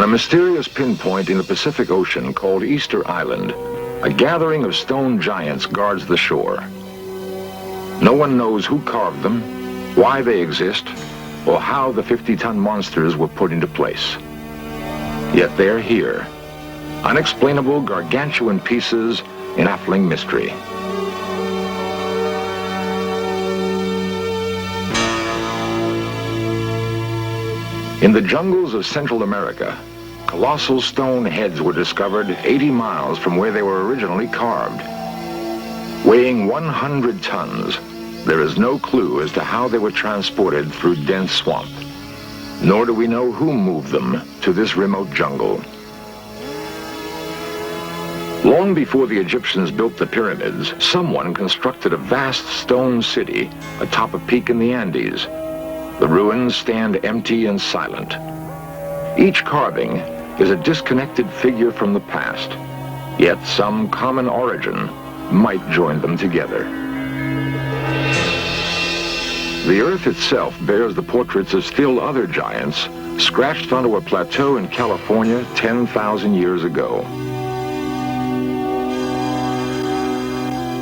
a mysterious pinpoint in the Pacific Ocean called Easter Island, a gathering of stone giants guards the shore. No one knows who carved them, why they exist, or how the 50-ton monsters were put into place. Yet they're here, unexplainable gargantuan pieces in baffling mystery. In the jungles of Central America, colossal stone heads were discovered 80 miles from where they were originally carved. Weighing 100 tons, there is no clue as to how they were transported through dense swamp, nor do we know who moved them to this remote jungle. Long before the Egyptians built the pyramids, someone constructed a vast stone city atop a peak in the Andes. The ruins stand empty and silent. Each carving is a disconnected figure from the past, yet some common origin might join them together. The earth itself bears the portraits of still other giants scratched onto a plateau in California 10,000 years ago.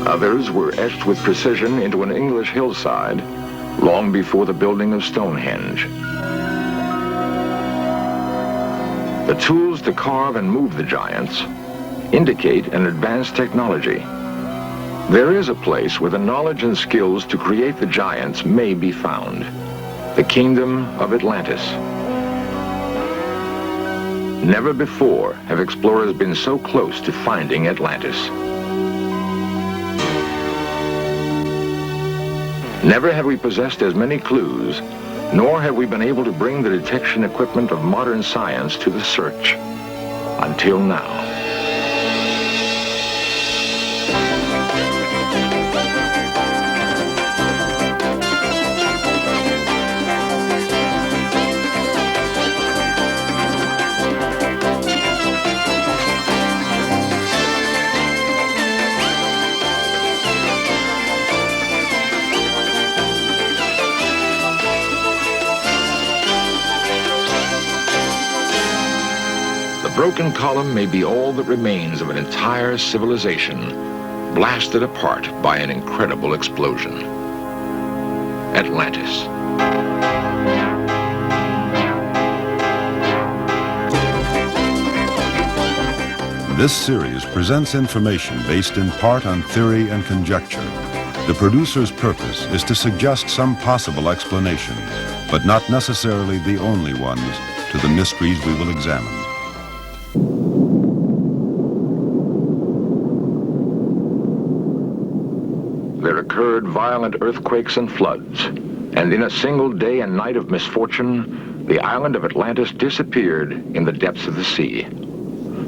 Others were etched with precision into an English hillside long before the building of Stonehenge. The tools to carve and move the giants indicate an advanced technology. There is a place where the knowledge and skills to create the giants may be found: the kingdom of Atlantis. Never before have explorers been so close to finding Atlantis. Never have we possessed as many clues, nor have we been able to bring the detection equipment of modern science to the search. Until now. The broken column may be all that remains of an entire civilization blasted apart by an incredible explosion. Atlantis. This series presents information based in part on theory and conjecture. The producer's purpose is to suggest some possible explanations, but not necessarily the only ones, to the mysteries we will examine. There occurred violent earthquakes and floods, and in a single day and night of misfortune, the island of Atlantis disappeared in the depths of the sea.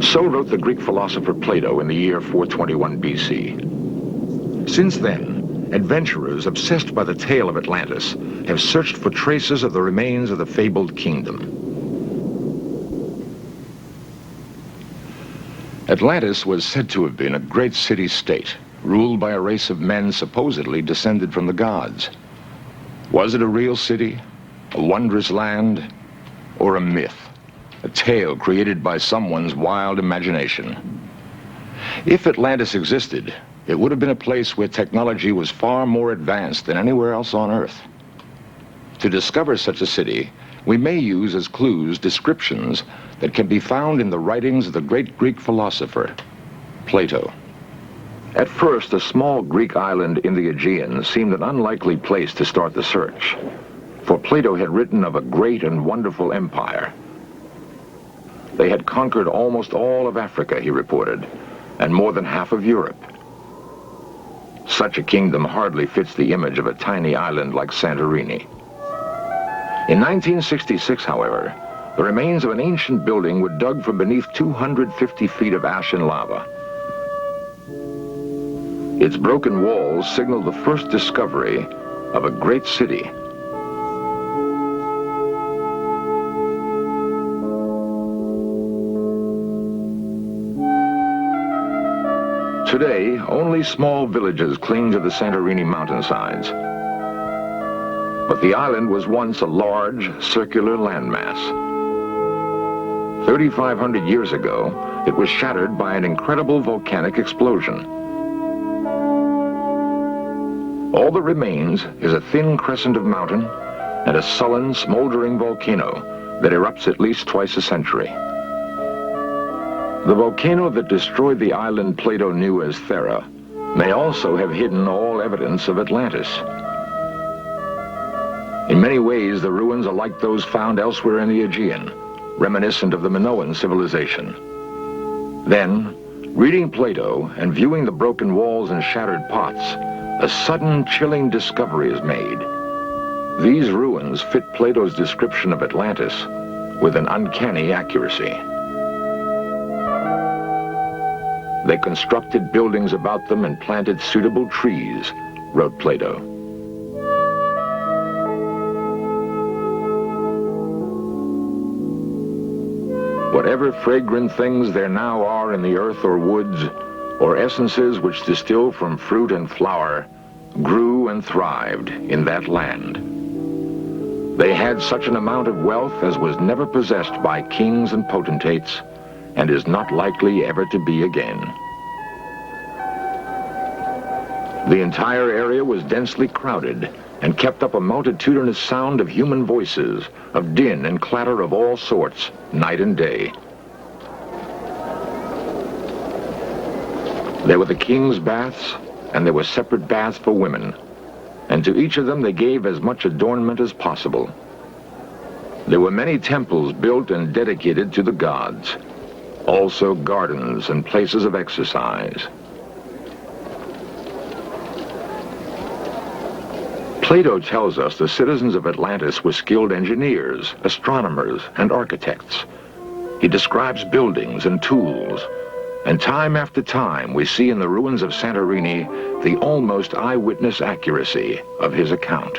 So wrote the Greek philosopher Plato in the year 421 BC. Since then, adventurers obsessed by the tale of Atlantis have searched for traces of the remains of the fabled kingdom. Atlantis was said to have been a great city-state, ruled by a race of men supposedly descended from the gods. Was it a real city, a wondrous land, or a myth, a tale created by someone's wild imagination? If Atlantis existed, it would have been a place where technology was far more advanced than anywhere else on Earth. To discover such a city, we may use as clues descriptions that can be found in the writings of the great Greek philosopher, Plato. At first, a small Greek island in the Aegean seemed an unlikely place to start the search, for Plato had written of a great and wonderful empire. They had conquered almost all of Africa, he reported, and more than half of Europe. Such a kingdom hardly fits the image of a tiny island like Santorini. In 1966, however, the remains of an ancient building were dug from beneath 250 feet of ash and lava. Its broken walls signaled the first discovery of a great city. Today, only small villages cling to the Santorini mountainsides. But the island was once a large, circular landmass. 3,500 years ago, it was shattered by an incredible volcanic explosion. All that remains is a thin crescent of mountain and a sullen, smoldering volcano that erupts at least twice a century. The volcano that destroyed the island Plato knew as Thera may also have hidden all evidence of Atlantis. In many ways, the ruins are like those found elsewhere in the Aegean, reminiscent of the Minoan civilization. Then, reading Plato and viewing the broken walls and shattered pots, a sudden, chilling discovery is made. These ruins fit Plato's description of Atlantis with an uncanny accuracy. They constructed buildings about them and planted suitable trees, wrote Plato. Whatever fragrant things there now are in the earth or woods, or essences which distill from fruit and flower, grew and thrived in that land. They had such an amount of wealth as was never possessed by kings and potentates, and is not likely ever to be again. The entire area was densely crowded and kept up a multitudinous sound of human voices, of din and clatter of all sorts, night and day. There were the king's baths, and there were separate baths for women, and to each of them they gave as much adornment as possible. There were many temples built and dedicated to the gods, also gardens and places of exercise. Plato tells us the citizens of Atlantis were skilled engineers, astronomers, and architects. He describes buildings and tools, and time after time we see in the ruins of Santorini the almost eyewitness accuracy of his account.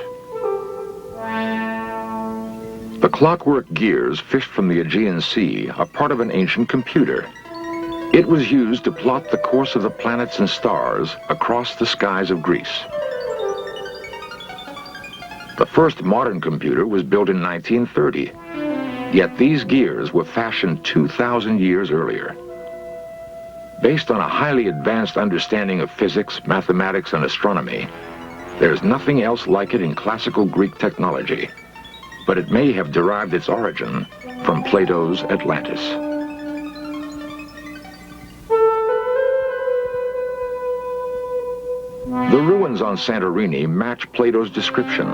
The clockwork gears fished from the Aegean Sea are part of an ancient computer. It was used to plot the course of the planets and stars across the skies of Greece. The first modern computer was built in 1930, yet these gears were fashioned 2,000 years earlier. Based on a highly advanced understanding of physics, mathematics, and astronomy, there's nothing else like it in classical Greek technology, but it may have derived its origin from Plato's Atlantis. The ruins on Santorini match Plato's description,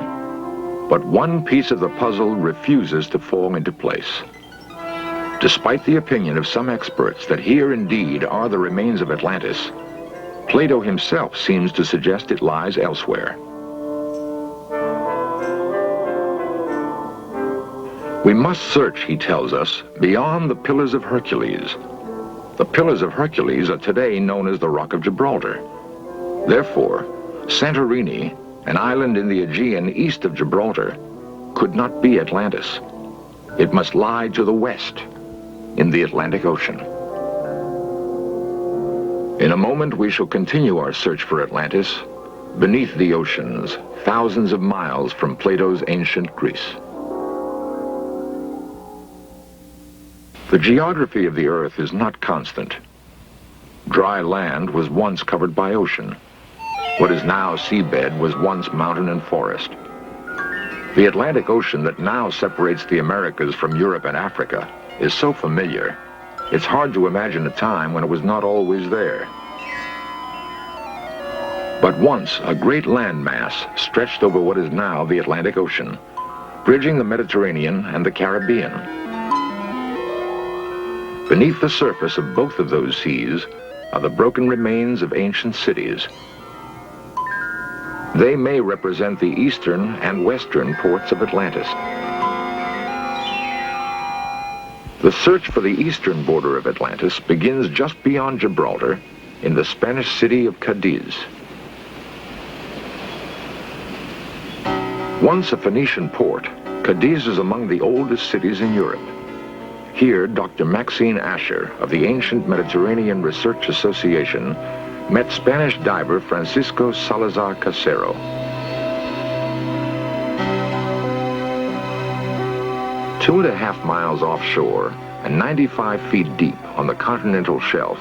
but one piece of the puzzle refuses to fall into place. Despite the opinion of some experts that here indeed are the remains of Atlantis, Plato himself seems to suggest it lies elsewhere. We must search, he tells us, beyond the Pillars of Hercules. The Pillars of Hercules are today known as the Rock of Gibraltar. Therefore, Santorini, an island in the Aegean east of Gibraltar, could not be Atlantis. It must lie to the west, in the Atlantic Ocean. In a moment, we shall continue our search for Atlantis beneath the oceans, thousands of miles from Plato's ancient Greece. The geography of the Earth is not constant. Dry land was once covered by ocean. What is now seabed was once mountain and forest. The Atlantic Ocean that now separates the Americas from Europe and Africa is so familiar, it's hard to imagine a time when it was not always there. But once, a great landmass stretched over what is now the Atlantic Ocean, bridging the Mediterranean and the Caribbean. Beneath the surface of both of those seas are the broken remains of ancient cities. They may represent the eastern and western ports of Atlantis. The search for the eastern border of Atlantis begins just beyond Gibraltar in the Spanish city of Cadiz. Once a Phoenician port, Cadiz is among the oldest cities in Europe. Here, Dr. Maxine Asher of the Ancient Mediterranean Research Association met Spanish diver Francisco Salazar Casero. Two and a half miles offshore, and 95 feet deep on the continental shelf,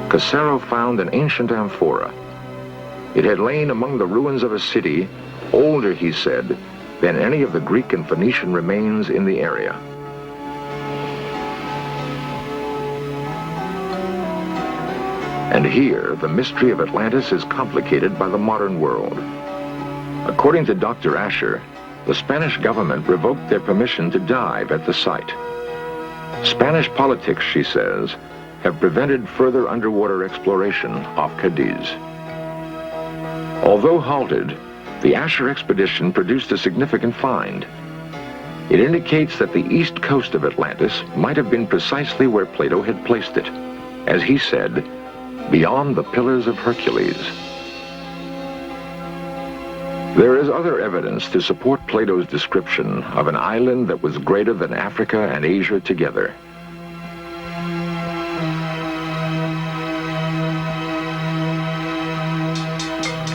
Casero found an ancient amphora. It had lain among the ruins of a city, older, he said, than any of the Greek and Phoenician remains in the area. And here, the mystery of Atlantis is complicated by the modern world. According to Dr. Asher, the Spanish government revoked their permission to dive at the site. Spanish politics, she says, have prevented further underwater exploration off Cadiz. Although halted, the Asher expedition produced a significant find. It indicates that the east coast of Atlantis might have been precisely where Plato had placed it, as he said, beyond the Pillars of Hercules. There is other evidence to support Plato's description of an island that was greater than Africa and Asia together.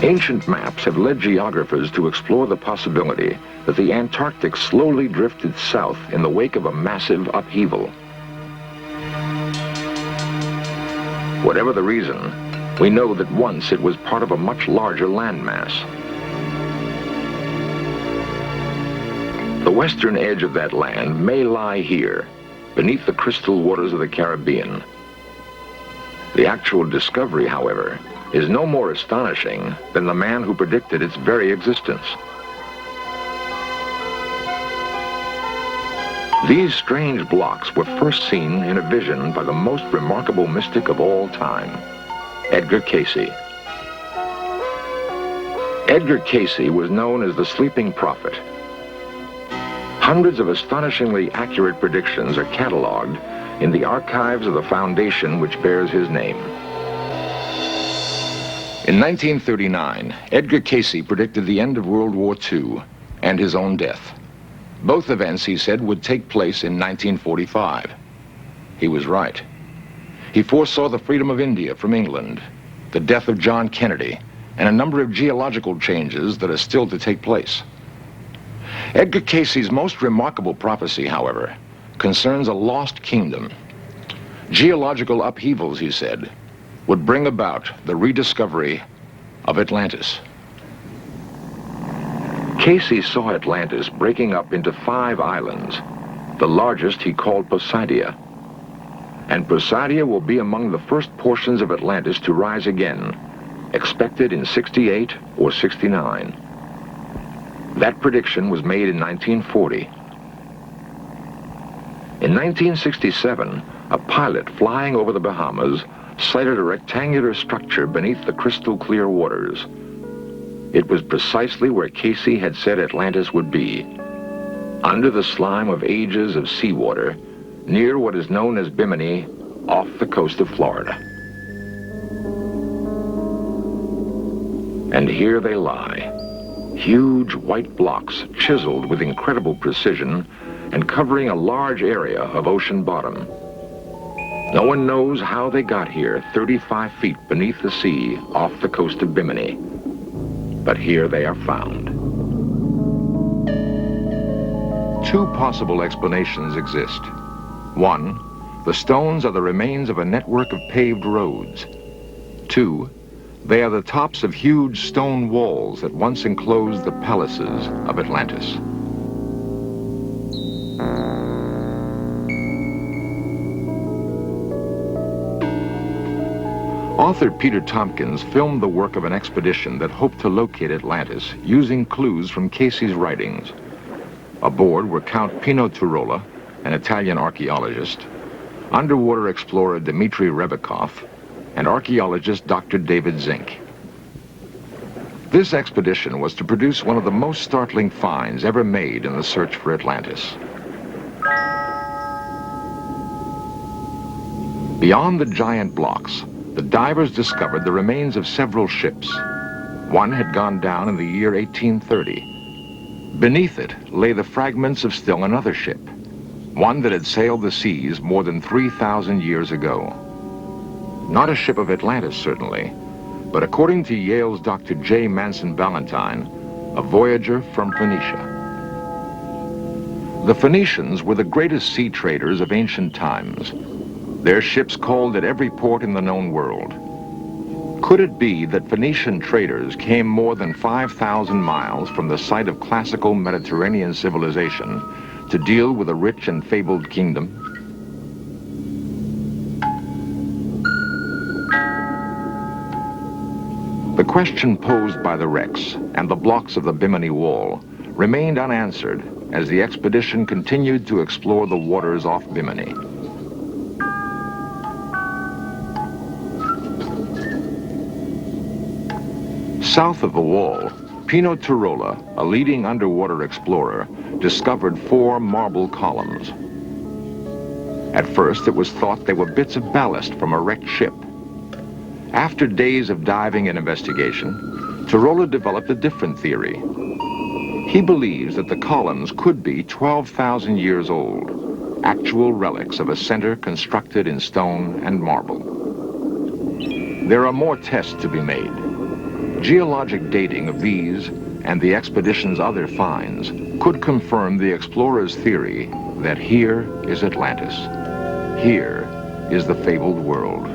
Ancient maps have led geographers to explore the possibility that the Antarctic slowly drifted south in the wake of a massive upheaval. Whatever the reason, we know that once it was part of a much larger landmass. The western edge of that land may lie here, beneath the crystal waters of the Caribbean. The actual discovery, however, is no more astonishing than the man who predicted its very existence. These strange blocks were first seen in a vision by the most remarkable mystic of all time, Edgar Cayce. Edgar Cayce was known as the Sleeping Prophet. Hundreds of astonishingly accurate predictions are cataloged in the archives of the foundation which bears his name. In 1939, Edgar Cayce predicted the end of World War II and his own death. Both events, he said, would take place in 1945. He was right. He foresaw the freedom of India from England, the death of John Kennedy, and a number of geological changes that are still to take place. Edgar Cayce's most remarkable prophecy, however, concerns a lost kingdom. Geological upheavals, he said, would bring about the rediscovery of Atlantis. Cayce saw Atlantis breaking up into 5 islands. The largest he called Poseidia. And Poseidia will be among the first portions of Atlantis to rise again, expected in 68 or 69. That prediction was made in 1940. In 1967, a pilot flying over the Bahamas sighted a rectangular structure beneath the crystal clear waters. It was precisely where Cayce had said Atlantis would be, under the slime of ages of seawater, near what is known as Bimini, off the coast of Florida. And here they lie, huge white blocks chiseled with incredible precision and covering a large area of ocean bottom. No one knows how they got here 35 feet beneath the sea off the coast of Bimini. But here they are found. 2 possible explanations exist. 1, the stones are the remains of a network of paved roads. 2, they are the tops of huge stone walls that once enclosed the palaces of Atlantis. Author Peter Tompkins filmed the work of an expedition that hoped to locate Atlantis using clues from Cayce's writings. Aboard were Count Pino Turola, an Italian archaeologist, underwater explorer Dmitry Rebekov, and archaeologist Dr. David Zink. This expedition was to produce one of the most startling finds ever made in the search for Atlantis. Beyond the giant blocks, the divers discovered the remains of several ships. One had gone down in the year 1830. Beneath it lay the fragments of still another ship, one that had sailed the seas more than 3,000 years ago. Not a ship of Atlantis, certainly, but according to Yale's Dr. J. Manson Valentine, a voyager from Phoenicia. The Phoenicians were the greatest sea traders of ancient times. Their ships called at every port in the known world. Could it be that Phoenician traders came more than 5,000 miles from the site of classical Mediterranean civilization to deal with a rich and fabled kingdom? The question posed by the wrecks and the blocks of the Bimini Wall remained unanswered as the expedition continued to explore the waters off Bimini. South of the wall, Pino Turola, a leading underwater explorer, discovered 4 marble columns. At first, it was thought they were bits of ballast from a wrecked ship. After days of diving and investigation, Turola developed a different theory. He believes that the columns could be 12,000 years old, actual relics of a center constructed in stone and marble. There are more tests to be made. Geologic dating of these and the expedition's other finds could confirm the explorers' theory that here is Atlantis. Here is the fabled world.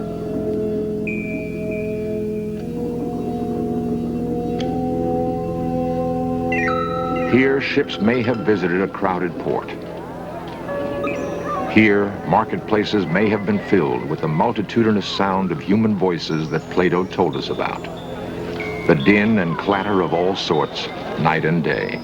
Here, ships may have visited a crowded port. Here, marketplaces may have been filled with the multitudinous sound of human voices that Plato told us about. The din and clatter of all sorts, night and day.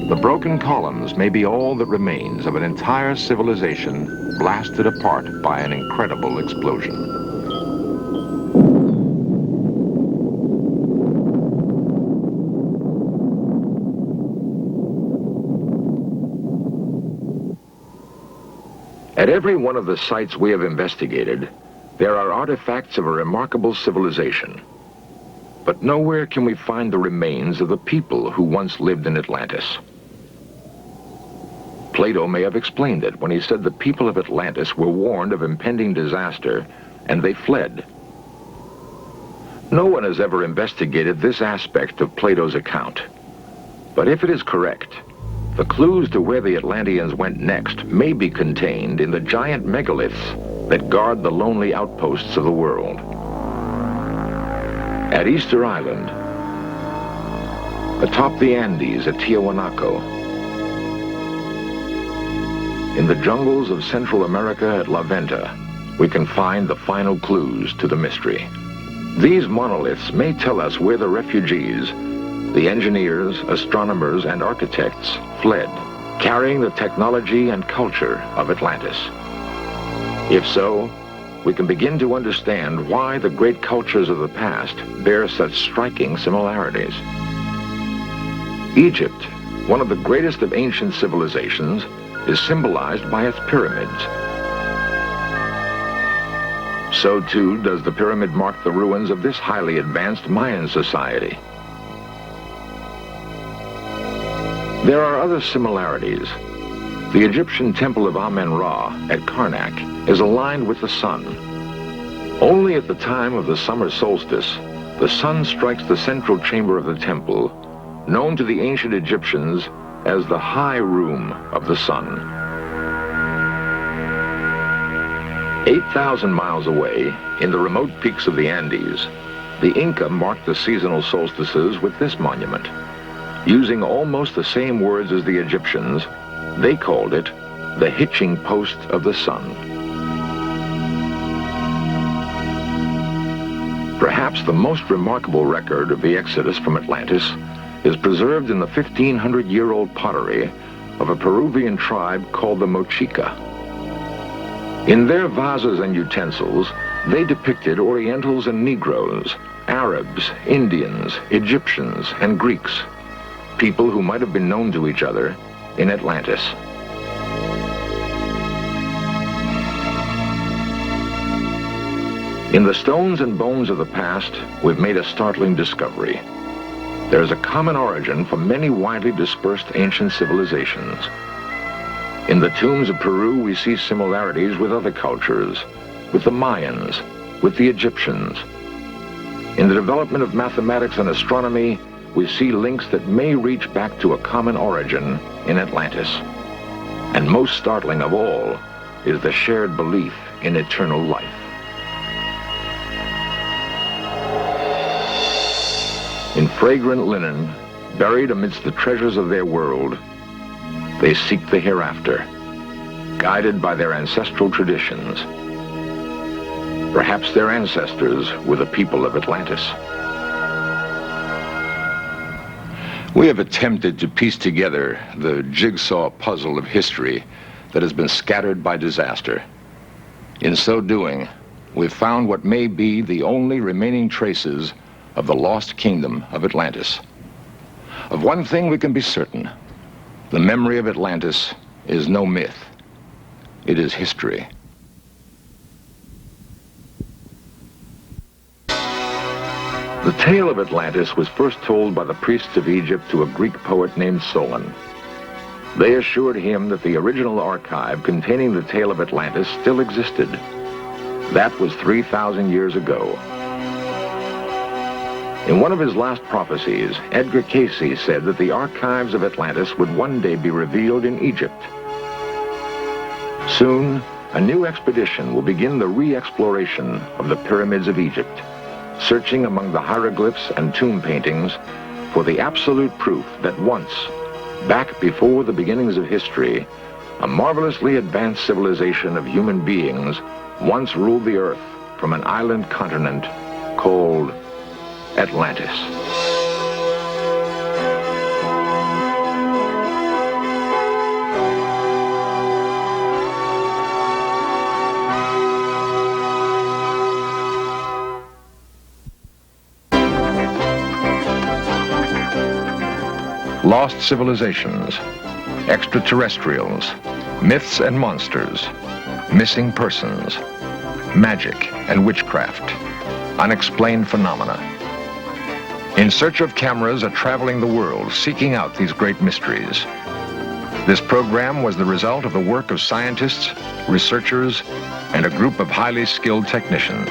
The broken columns may be all that remains of an entire civilization blasted apart by an incredible explosion. At every one of the sites we have investigated, there are artifacts of a remarkable civilization. But nowhere can we find the remains of the people who once lived in Atlantis. Plato may have explained it when he said the people of Atlantis were warned of impending disaster, and they fled. No one has ever investigated this aspect of Plato's account. But if it is correct, the clues to where the Atlanteans went next may be contained in the giant megaliths that guard the lonely outposts of the world. At Easter Island, atop the Andes at Tiahuanaco, in the jungles of Central America at La Venta, we can find the final clues to the mystery. These monoliths may tell us where the refugees, the engineers, astronomers, and architects fled, carrying the technology and culture of Atlantis. If so, we can begin to understand why the great cultures of the past bear such striking similarities. Egypt, one of the greatest of ancient civilizations, is symbolized by its pyramids. So too does the pyramid mark the ruins of this highly advanced Mayan society. There are other similarities. The Egyptian temple of Amen-Ra at Karnak is aligned with the sun. Only at the time of the summer solstice, the sun strikes the central chamber of the temple, known to the ancient Egyptians as the high room of the sun. 8,000 miles away, in the remote peaks of the Andes, the Inca marked the seasonal solstices with this monument. Using almost the same words as the Egyptians, they called it the hitching post of the sun. Perhaps the most remarkable record of the exodus from Atlantis is preserved in the 1,500-year-old pottery of a Peruvian tribe called the Mochica. In their vases and utensils, they depicted Orientals and Negroes, Arabs, Indians, Egyptians, and Greeks, people who might have been known to each other in Atlantis. In the stones and bones of the past, we've made a startling discovery. There is a common origin for many widely dispersed ancient civilizations. In the tombs of Peru, we see similarities with other cultures, with the Mayans, with the Egyptians. In the development of mathematics and astronomy, we see links that may reach back to a common origin in Atlantis. And most startling of all is the shared belief in eternal life. In fragrant linen, buried amidst the treasures of their world, they seek the hereafter, guided by their ancestral traditions. Perhaps their ancestors were the people of Atlantis. We have attempted to piece together the jigsaw puzzle of history that has been scattered by disaster. In so doing, we've found what may be the only remaining traces of the lost kingdom of Atlantis. Of one thing we can be certain: the memory of Atlantis is no myth. It is history. The tale of Atlantis was first told by the priests of Egypt to a Greek poet named Solon. They assured him that the original archive containing the tale of Atlantis still existed. That was 3,000 years ago. In one of his last prophecies, Edgar Cayce said that the archives of Atlantis would one day be revealed in Egypt. Soon, a new expedition will begin the re-exploration of the pyramids of Egypt, searching among the hieroglyphs and tomb paintings for the absolute proof that once, back before the beginnings of history, a marvelously advanced civilization of human beings once ruled the earth from an island continent called Atlantis. Lost civilizations, extraterrestrials, myths and monsters, missing persons, magic and witchcraft, unexplained phenomena. In search of cameras are traveling the world, seeking out these great mysteries. This program was the result of the work of scientists, researchers, and a group of highly skilled technicians.